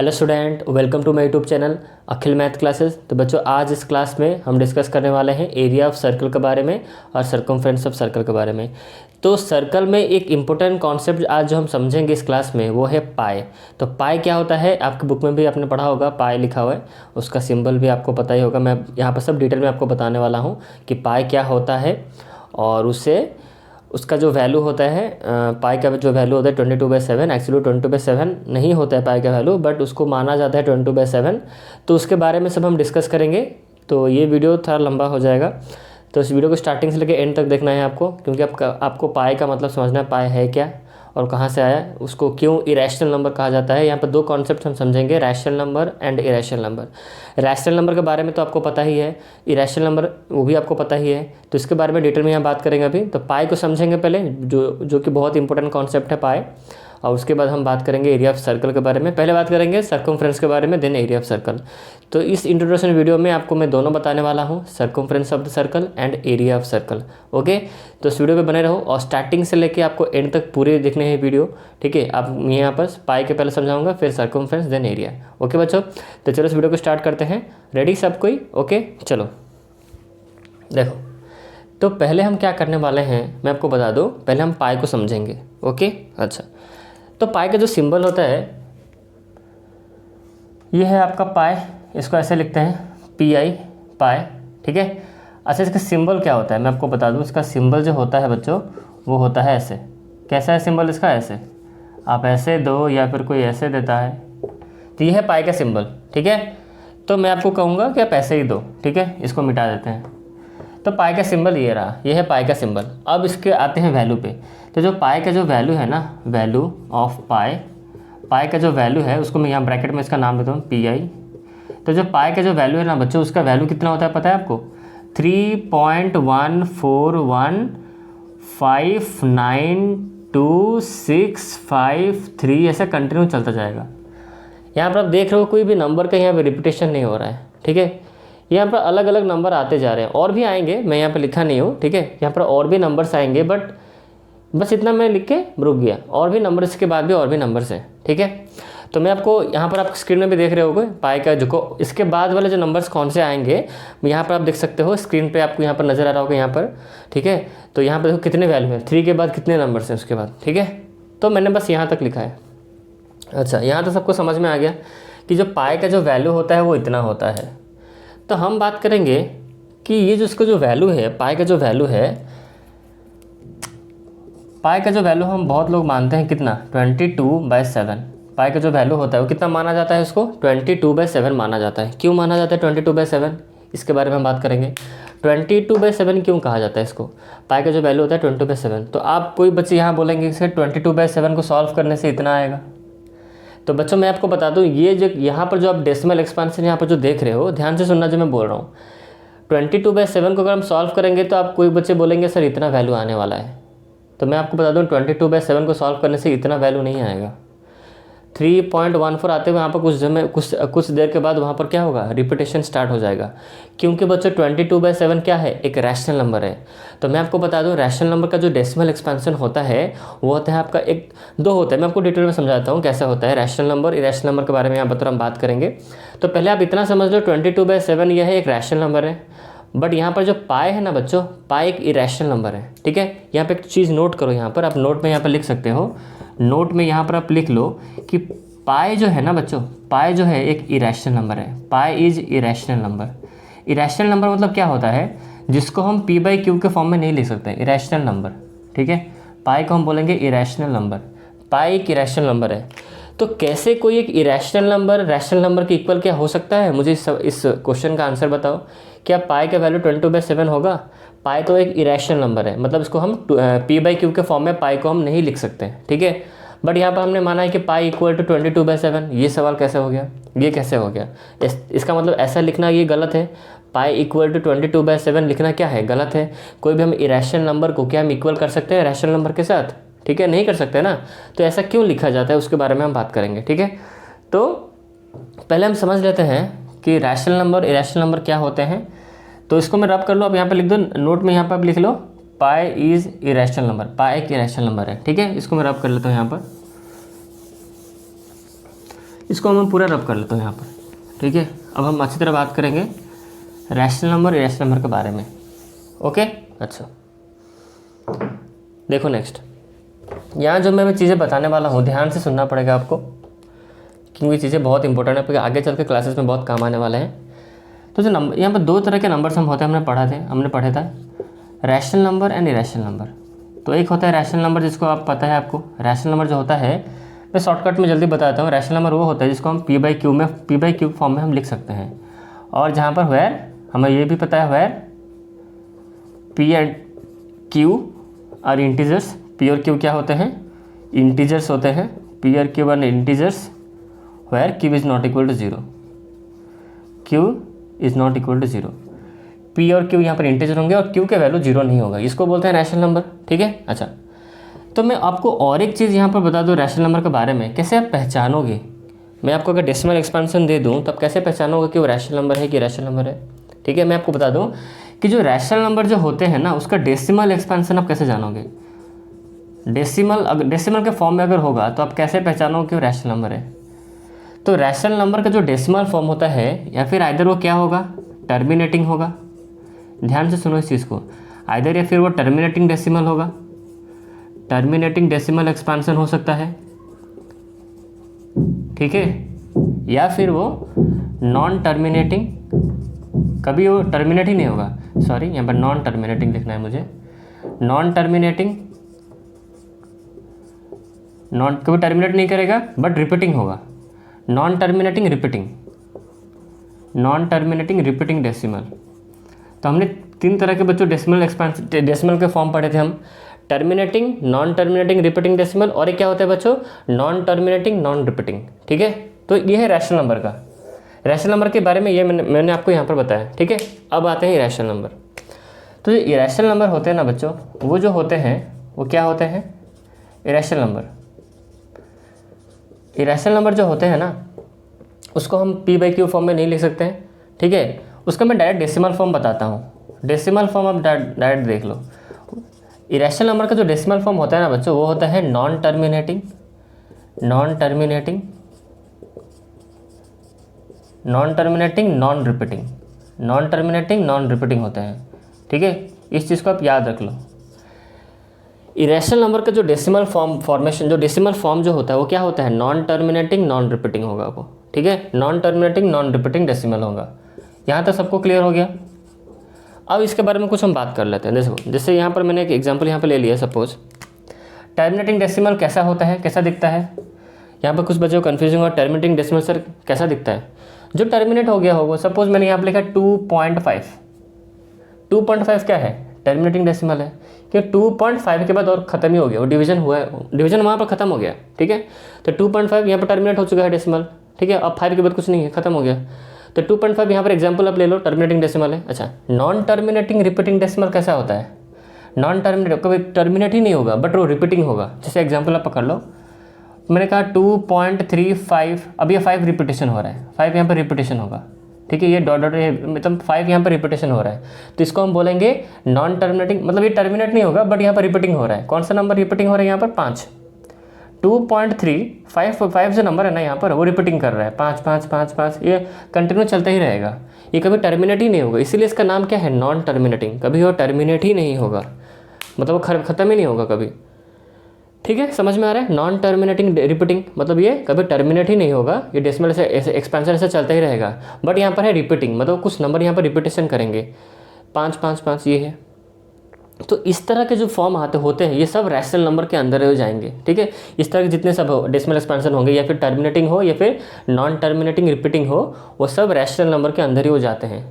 Hello student, welcome to my YouTube channel Akhil math classes. तो बच्चों, आज इस क्लास में हम डिस्कस करने वाले हैं एरिया ऑफ सर्कल के बारे में और सर्कमफ्रेंस ऑफ सर्कल के बारे में। तो सर्कल में एक इम्पोर्टेंट कॉन्सेप्ट आज जो हम समझेंगे इस क्लास में वो है पाई। तो पाई क्या होता है, आपकी बुक में भी आपने पढ़ा होगा, पाई लिखा हुआ है, उसका सिंबल भी आपको पता ही होगा। मैं यहाँ पर सब डिटेल में आपको बताने वाला हूँ कि पाई क्या होता है और उसका जो वैल्यू होता है, पाई का जो वैल्यू होता है 22/7। एक्चुअली 22/7 नहीं होता है पाई का वैल्यू, बट उसको माना जाता है 22/7। तो उसके बारे में सब हम डिस्कस करेंगे। तो ये वीडियो थोड़ा लंबा हो जाएगा, तो इस वीडियो को स्टार्टिंग से लेकर एंड तक देखना है आपको, क्योंकि आपको पाई का मतलब समझना है, पाई है क्या और कहाँ से आया, उसको क्यों इरेशनल नंबर कहा जाता है। यहाँ पर दो कॉन्सेप्ट हम समझेंगे, rational number and irrational number. Rational number के बारे में तो आपको पता ही है, इरेशनल नंबर वो भी आपको पता ही है, तो इसके बारे में डिटेल में यहाँ बात करेंगे अभी। तो पाई को समझेंगे पहले, जो कि बहुत इंपॉर्टेंट कॉन्सेप्ट है पाई, और उसके बाद हम बात करेंगे एरिया ऑफ सर्कल के बारे में। पहले बात करेंगे सर्कमफ्रेंस के बारे में, देन एरिया ऑफ सर्कल। तो इस इंट्रोडक्शन वीडियो में आपको मैं दोनों बताने वाला हूँ, circumference of the circle and area of circle. Okay, तो इस वीडियो पे बने रहो और स्टार्टिंग से लेके आपको एंड तक पूरे देखने हैं वीडियो। ठीक है, आप यहाँ पर पाई के पहले समझाऊंगा, फिर सर्कमफ्रेंस, देन एरिया। ओके बच्चों, तो चलो इस वीडियो को स्टार्ट करते हैं। रेडी सब कोई? ओके चलो देखो, तो पहले हम क्या करने वाले हैं मैं आपको बता दूँ। पहले हम पाई को समझेंगे। ओके अच्छा, तो पाई का जो सिंबल होता है ये है आपका पाई, इसको ऐसे लिखते हैं PI, पाई। ठीक है, अच्छा इसका सिंबल क्या होता है मैं आपको बता दूं। इसका सिंबल जो होता है बच्चों वो होता है ऐसे। कैसा है सिंबल इसका? ऐसे, आप ऐसे दो या फिर कोई ऐसे देता है, तो ये है पाई का सिंबल। ठीक है, तो मैं आपको कहूँगा कि आप ऐसे ही दो। ठीक है, इसको मिटा देते हैं। तो पाई का सिंबल ये रहा, ये है पाई का सिंबल। अब इसके आते हैं वैल्यू पे। तो जो पाई का जो वैल्यू है ना, वैल्यू ऑफ पाई, पाई का जो वैल्यू है उसको मैं यहाँ ब्रैकेट में इसका नाम देता हूँ PI। तो जो पाई का जो वैल्यू है ना बच्चों, उसका वैल्यू कितना होता है पता है आपको? 3.141592653, ऐसा कंटिन्यू चलता जाएगा। यहाँ पर आप देख रहे हो कोई भी नंबर का यहाँ पर रिपीटेशन नहीं हो रहा है। ठीक है, यहाँ पर अलग अलग नंबर आते जा रहे हैं, और भी आएंगे, मैं यहाँ पर लिखा नहीं हूँ। ठीक है, यहाँ पर और भी नंबर्स आएंगे, बट बस इतना मैं लिख के रुक गया। और भी नंबर, इसके बाद भी और भी नंबर्स हैं। ठीक है, तो मैं आपको यहाँ पर आप स्क्रीन में भी देख रहे होगे पाई का जो इसके बाद वाले जो नंबर्स कौन से आएंगे यहाँ पर आप देख सकते हो, स्क्रीन पे आपको यहाँ पर नज़र आ रहा होगा यहाँ पर। ठीक है, तो यहाँ पर देखो कितने वैल्यू हैं, 3 के बाद कितने नंबर्स हैं उसके बाद। ठीक है, तो मैंने बस यहाँ तक लिखा है। अच्छा, यहाँ तो सबको समझ में आ गया कि जो पाई का जो वैल्यू होता है वो इतना होता है। तो हम बात करेंगे कि ये जो इसका जो वैल्यू है, पाई का जो वैल्यू है, पाई का जो वैल्यू हम बहुत लोग मानते हैं कितना, 22/7। पाई का जो वैल्यू होता है वो कितना माना जाता है? उसको 22/7 माना जाता है। क्यों माना जाता है 22/7? इसके बारे में हम बात करेंगे। 22/7 क्यों कहा जाता है इसको? पाई का जो वैल्यू होता है 22/7। तो आप कोई बच्चे यहाँ बोलेंगे कि 22/7 को सॉल्व करने से इतना आएगा। तो बच्चों मैं आपको बता दूँ, ये जो यहाँ पर जो आप डेसिमल एक्सपांशन यहाँ पर जो देख रहे हो, ध्यान से सुनना जो मैं बोल रहा हूँ। 22/7 को अगर हम सॉल्व करेंगे तो आप कोई बच्चे बोलेंगे सर इतना वैल्यू आने वाला है। तो मैं आपको बता दूं 22/7 को सॉल्व करने से इतना वैल्यू नहीं आएगा। 3.14 आते हुए वहाँ पर कुछ देर के बाद वहाँ पर क्या होगा, रिपीटेशन स्टार्ट हो जाएगा। क्योंकि बच्चों 22/7 क्या है, एक रैशनल नंबर है। तो मैं आपको बता दूं रैशनल नंबर का जो डेसिमल एक्सपेंशन होता है वो होता है आपका दो होता है। मैं आपको डिटेल में समझाता हूँ कैसा होता है रैशनल नंबर, इरेशनल नंबर के बारे में यहाँ पर हम बात करेंगे। तो पहले आप इतना समझ लो 22/7 यह है एक रैशनल नंबर है, बट यहाँ पर जो पाई है ना बच्चों, पाई एक इरेशनल नंबर है। ठीक है, यहाँ पे एक चीज़ नोट करो, यहाँ पर आप नोट में यहाँ पर लिख सकते हो, नोट में यहाँ पर आप लिख लो कि पाई जो है ना बच्चों, पाई जो है एक इरेशनल नंबर है। Pi is irrational number. Irrational number मतलब क्या होता है, जिसको हम P/Q के फॉर्म में नहीं लिख सकते, इरेशनल नंबर। ठीक है, पाई को हम बोलेंगे इरेशनल नंबर। पाई एक इरेशनल नंबर है। तो कैसे कोई एक इरेशनल नंबर रैशनल नंबर के इक्वल क्या हो सकता है? मुझे इस क्वेश्चन का आंसर बताओ। क्या पाई का वैल्यू 22/7 होगा? पाई तो एक इरेशनल नंबर है, मतलब इसको हम P/Q के फॉर्म में पाई को हम नहीं लिख सकते। ठीक है, बट यहाँ पर हमने माना है कि पाई इक्वल टू 22/7। ये सवाल कैसे हो गया, ये कैसे हो गया? इसका मतलब ऐसा लिखना ये गलत है। पाई इक्वल टू 22/7 लिखना क्या है, गलत है। कोई भी हम इरेशनल नंबर को क्या हम इक्वल कर सकते हैं रैशनल नंबर के साथ? ठीक है, नहीं कर सकते ना। तो ऐसा क्यों लिखा जाता है उसके बारे में हम बात करेंगे। ठीक है, तो पहले हम समझ लेते हैं कि रैशनल नंबर इरेशनल नंबर क्या होते हैं। तो इसको मैं रब कर लो, अब यहाँ पे लिख दो नोट में, यहाँ पर आप लिख लो पाई इज इरेशनल नंबर। पाई एक इरेशनल नंबर है। ठीक है, इसको मैं रब कर लेता हूँ यहाँ पर। इसको हम पूरा रब कर लेते हैं यहाँ पर, ठीक है। अब हम अच्छी तरह बात करेंगे रैशनल नंबर, इरेशनल नंबर के बारे में। ओके, अच्छा देखो नेक्स्ट, यहाँ जो मैं चीज़ें बताने वाला हूँ ध्यान से सुनना पड़ेगा आपको, क्योंकि चीज़ें बहुत इंपॉर्टेंट है, क्योंकि आगे चल के क्लासेस में बहुत काम आने वाले हैं। तो जो नंबर यहाँ पर दो तरह के नंबर्स हम होते हैं, हमने पढ़े था rational number and irrational number. तो एक होता है रैशनल नंबर, जिसको आप पता है आपको, रैशनल नंबर जो होता है मैं शॉर्टकट में जल्दी बताता हूँ। रैशनल नंबर वो होता है जिसको हम p/q फॉर्म में हम लिख सकते हैं। और जहाँ पर वेयर हमें ये भी पता है, where p and q are integers. p और q क्या होते हैं? इंटीजर्स होते हैं। p और q are integers where q is not equal to 0, q is not equal to 0। p और q यहाँ पर इंटीजर होंगे और q के वैल्यू 0 नहीं होगा, इसको बोलते हैं रैशनल नंबर, ठीक है। अच्छा, तो मैं आपको और एक चीज़ यहाँ पर बता दूँ रैशनल नंबर के बारे में, कैसे आप पहचानोगे। मैं आपको अगर डेसिमल एक्सपेंशन दे दूँ तब कैसे पहचानोगे कि वो रैशनल नंबर है कि इरेशनल नंबर है, ठीक है। मैं आपको बता दूँ कि जो रैशनल नंबर जो होते हैं ना, उसका डेसिमल एक्सपेंशन आप कैसे जानोगे। डेसिमल के फॉर्म में अगर होगा तो आप कैसे पहचानोगे कि वो रैशनल नंबर है। तो रैशनल नंबर का जो डेसिमल फॉर्म होता है, या फिर आइदर वो क्या होगा, टर्मिनेटिंग होगा। ध्यान से सुनो इस चीज़ को, आइदर या फिर वो टर्मिनेटिंग डेसिमल होगा, टर्मिनेटिंग डेसिमल एक्सपेंशन हो सकता है, ठीक है। या फिर वो नॉन टर्मिनेटिंग, कभी वो टर्मिनेट ही नहीं होगा, सॉरी यहाँ पर नॉन टर्मिनेटिंग लिखना है मुझे, नॉन टर्मिनेटिंग, नॉन कभी टर्मिनेट नहीं करेगा बट रिपीटिंग होगा, non terminating repeating, non terminating repeating decimal. तो हमने तीन तरह के बच्चों डेसिमल के फॉर्म पढ़े थे हम, terminating, non terminating repeating decimal, और एक क्या होता है बच्चों, नॉन टर्मिनेटिंग नॉन रिपीटिंग, ठीक है। तो ये है रैशनल नंबर का। रैशनल नंबर के बारे में ये मैंने आपको यहाँ पर बताया, ठीक है। अब आते हैं इरेशनल नंबर। तो जो इरेशनल नंबर होते हैं ना बच्चों, वो जो होते हैं वो क्या होते हैं, इरेशनल नंबर। इरेशनल नंबर जो होते हैं ना, उसको हम p/q फॉर्म में नहीं लिख सकते हैं, ठीक है। उसका मैं डायरेक्ट डेसिमल फॉर्म बताता हूँ। डेसिमल फॉर्म आप डायरेक्ट देख लो। इरेशनल नंबर का जो डेसिमल फॉर्म होता है ना बच्चों, वो होता है non terminating, non terminating, non terminating non repeating, non terminating non repeating होते हैं, ठीक है। इस चीज़ को आप याद रख लो। इरेशनल नंबर का जो डेसिमल फॉर्मेशन, जो डेसिमल फॉर्म जो होता है वो क्या होता है, नॉन टर्मिनेटिंग नॉन रिपीटिंग होगा वो, ठीक है। Non terminating non repeating decimal होगा। यहाँ तक सबको क्लियर हो गया। अब इसके बारे में कुछ हम बात कर लेते हैं। देखो, जैसे यहाँ पर मैंने एक एग्जांपल यहाँ पर ले लिया, सपोज टर्मिनेटिंग डेसिमल कैसा होता है, कैसा दिखता है। यहाँ पर कुछ बच्चों को कन्फ्यूजिंग और टर्मिनेटिंग डेसिमल सर कैसा दिखता है, जो टर्मिनेट हो गया होगा। सपोज मैंने यहाँ पर लिखा 2.5, 2.5 क्या है, टर्मिनेटिंग डेसिमल है, कि 2.5 के बाद और ख़त्म ही हो गया, वो डिवीजन हुआ है, डिवीजन वहाँ पर ख़त्म हो गया, ठीक है। तो 2.5 यहाँ पर टर्मिनेट हो चुका है डेसिमल, ठीक है। अब 5 के बाद कुछ नहीं है, ख़त्म हो गया। तो 2.5 यहाँ पर एग्जाम्पल आप ले लो, टर्मिनेटिंग डेसिमल है। अच्छा, नॉन टर्मिनेटिंग रिपीटिंग डेसिमल कैसा होता है, नॉन टर्मिनेट कभी टर्मिनेट ही नहीं होगा बट वो रिपीटिंग होगा। जैसे एग्जाम्पल आप पकड़ लो, मैंने कहा 2.35, अब ये 5 रिपीटेशन हो रहा है, 5 यहाँ पर रिपीटेशन होगा, ठीक है। ये डॉट डॉट मतलब 5 यहाँ पर रिपीटेशन हो रहा है, तो इसको हम बोलेंगे नॉन टर्मिनेटिंग, मतलब ये टर्मिनेट नहीं होगा बट यहाँ पर रिपीटिंग हो रहा है। कौन सा नंबर रिपीटिंग हो रहा है यहाँ पर, 5। 2.35 जो नंबर है ना यहाँ पर, वो रिपीटिंग कर रहा है, 5 5 5 5, ये कंटिन्यू चलता ही रहेगा, ये कभी टर्मिनेट ही नहीं होगा। इसीलिए इसका नाम क्या है, नॉन टर्मिनेटिंग। कभी वो टर्मिनेट ही नहीं होगा, मतलब वो ख़त्म ही नहीं होगा कभी, ठीक है। समझ में आ रहा है, नॉन टर्मिनेटिंग रिपीटिंग मतलब ये कभी टर्मिनेट ही नहीं होगा, ये डेसिमल से ऐसे एक्सपेंशन से चलता ही रहेगा। बट यहाँ पर है रिपीटिंग, मतलब कुछ नंबर यहाँ पर रिपीटेशन करेंगे, 5 5 5, ये है। तो इस तरह के जो फॉर्म होते हैं, ये सब रैशनल नंबर के अंदर हो जाएंगे, ठीक है। इस तरह के जितने सब डेसिमल एक्सपेंशन होंगे, या फिर टर्मिनेटिंग हो या फिर नॉन टर्मिनेटिंग रिपीटिंग हो, वो सब रैशनल नंबर के अंदर ही हो जाते हैं,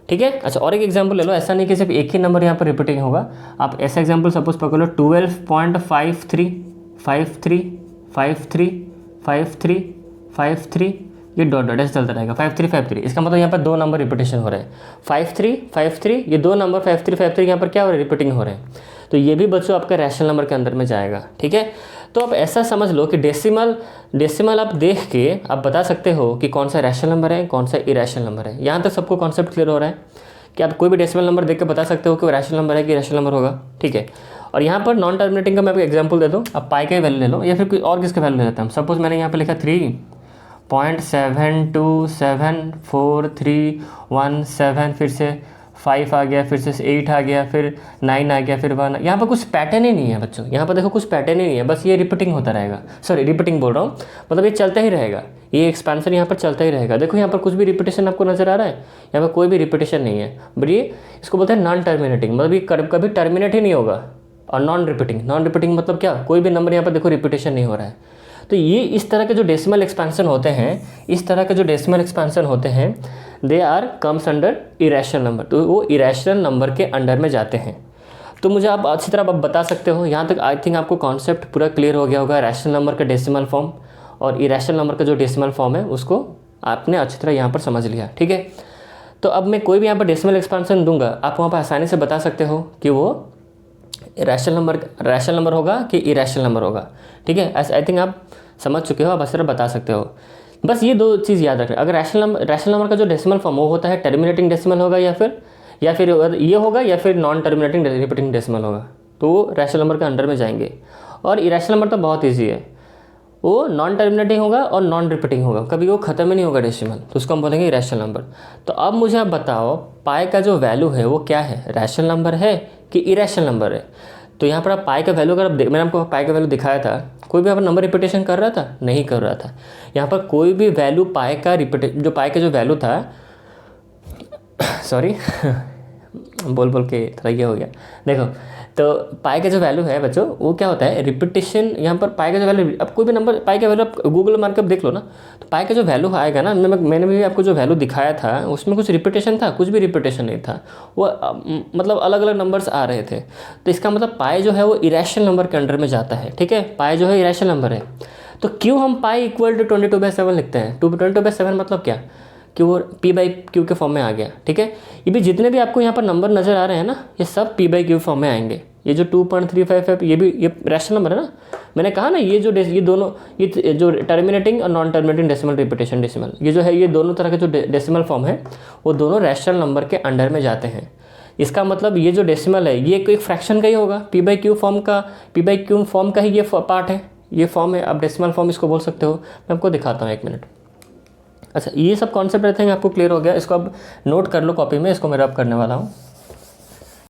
ठीक है। अच्छा, और एक एग्जांपल ले लो, ऐसा नहीं कि सिर्फ एक ही नंबर यहाँ पर रिपीटिंग होगा। आप ऐसा एग्जांपल सपोज पकड़ लो, 12.53 53 53 53 53, ये डॉट डॉट ऐसे चलता रहेगा, 53 53। इसका मतलब यहाँ पर 2 नंबर रिपीटेशन हो रहे हैं, 53 53, ये 2 नंबर 53 53 यहाँ पर क्या हो रहा है, रिपीटिंग हो रहे हैं। तो ये भी बच्चों आपका रैशनल नंबर के अंदर में जाएगा, ठीक है। तो आप ऐसा समझ लो कि डेसिमल आप देख के आप बता सकते हो कि कौन सा रैशनल नंबर है, कौन सा इरेशनल नंबर है। यहाँ तक सबको कॉन्सेप्ट क्लियर हो रहा है कि आप कोई भी डेसिमल नंबर देख के बता सकते हो कि वो रैशनल नंबर है कि इरेशनल नंबर होगा, ठीक है। और यहाँ पर नॉन टर्मिनेटिंग का मैं आपको एग्जांपल दे दूँ, आप पाई का वैल्यू ले लो या फिर कोई और किसका वैल्यू ले लेता हूँ। सपोज मैंने यहाँ पर लिखा 0.727431 फिर से 5 आ गया, फिर से 8 आ गया, फिर 9 आ गया, फिर 1। यहाँ पर कुछ पैटर्न ही नहीं है बच्चों, यहाँ पर देखो कुछ पैटर्न ही नहीं है, बस ये रिपीटिंग होता रहेगा। सॉरी रिपीटिंग बोल रहा हूँ, मतलब ये चलता ही रहेगा, ये एक्सपेंशन यहाँ पर चलता ही रहेगा। देखो यहाँ पर कुछ भी रिपीटेशन आपको नजर आ रहा है, यहाँ पर कोई भी रिपीटेशन नहीं है, बट ये इसको बोलते हैं नॉन टर्मिनेटिंग, मतलब ये कभी टर्मिनेट ही नहीं होगा। और नॉन रिपीटिंग मतलब क्या, कोई भी नंबर यहाँ पर देखो रिपीटेशन नहीं हो रहा है। तो ये इस तरह के जो डेसिमल एक्सपेंशन होते हैं, they are comes under irrational number, तो वो इरेशनल नंबर के अंडर में जाते हैं। तो मुझे आप अच्छी तरह आप बता सकते हो, यहाँ तक आई थिंक आपको कॉन्सेप्ट पूरा क्लियर हो गया होगा। रैशनल नंबर का डेसिमल फॉर्म और इरेशनल नंबर का जो डेसिमल फॉर्म है उसको आपने अच्छी तरह यहाँ पर समझ लिया, ठीक है। तो अब मैं कोई भी यहाँ पर डेसिमल एक्सपेंशन दूंगा, आप वहाँ पर आसानी से बता सकते हो कि वो रैशनल नंबर होगा कि इरेशनल नंबर होगा, ठीक है। ऐसे आई थिंक आप समझ चुके हो, आप अच्छी तरह बता सकते हो। बस ये 2 चीज़ याद रखना, अगर रैशनल नंबर का जो डेसिमल फॉर्म वो होता है टर्मिनेटिंग डेसिमल होगा, या फिर ये होगा, या फिर नॉन टर्मिनेटिंग रिपीटिंग डेसिमल होगा, तो वो रैशनल नंबर के अंडर में जाएंगे। और इरेशनल नंबर तो बहुत ईजी है, वो नॉन टर्मिनेटिंग होगा और नॉन रिपीटिंग होगा, कभी वो ख़त्म ही नहीं होगा डेसिमल, तो उसको हम बोलेंगे इरेशनल नंबर। तो अब मुझे आप बताओ पाई का जो वैल्यू है वो क्या है, रैशनल नंबर है कि इरेशनल नंबर है। तो यहाँ पर आप पाई का वैल्यू, अगर मैंने आपको पाई का वैल्यू दिखाया था, कोई भी यहाँ पर नंबर रिपीटेशन कर रहा था, नहीं कर रहा था। यहाँ पर कोई भी वैल्यू पाई का जो वैल्यू था सॉरी बोल के थोड़ा ये हो गया। देखो तो पाई का जो वैल्यू है बच्चों वो क्या होता है, रिपीटेशन। यहाँ पर पाई का जो वैल्यू, अब कोई भी नंबर पाई का वैल्यू आप गूगल मार के देख लो ना, तो पाई का जो वैल्यू आएगा ना, मैंने भी आपको जो वैल्यू दिखाया था उसमें कुछ रिपीटेशन था, कुछ भी रिपीटेशन नहीं था, वो मतलब अलग अलग नंबर्स आ रहे थे। तो इसका मतलब पाई जो है वो इरेशनल नंबर के अंडर में जाता है, ठीक है। पाई जो है इरेशनल नंबर है। तो क्यों हम पाई इक्वल टू 22/7 लिखते हैं। 22/7 मतलब क्या कि वो p/q के फॉर्म में आ गया, ठीक है। ये भी जितने भी आपको यहाँ पर नंबर नज़र आ रहे हैं ना, ये सब p/q फॉर्म में आएंगे। ये जो 2.35 है ये रैशनल नंबर है ना, मैंने कहा ना ये दोनों ये जो टर्मिनेटिंग और non terminating decimal repetition decimal, ये जो है ये दोनों तरह के जो डेसिमल फॉर्म है वो दोनों रैशनल नंबर के अंडर में जाते हैं। इसका मतलब ये जो डेसिमल है ये कोई फ्रैक्शन का ही होगा, p/q फॉर्म का ही ये पार्ट है, ये फॉर्म है। आप डेसिमल फॉर्म इसको बोल सकते हो। मैं आपको दिखाता हूँ 1 मिनट। अच्छा ये सब कॉन्सेप्ट रहते हैं आपको क्लियर हो गया, इसको अब नोट कर लो कॉपी में, इसको मैं रब करने वाला हूँ।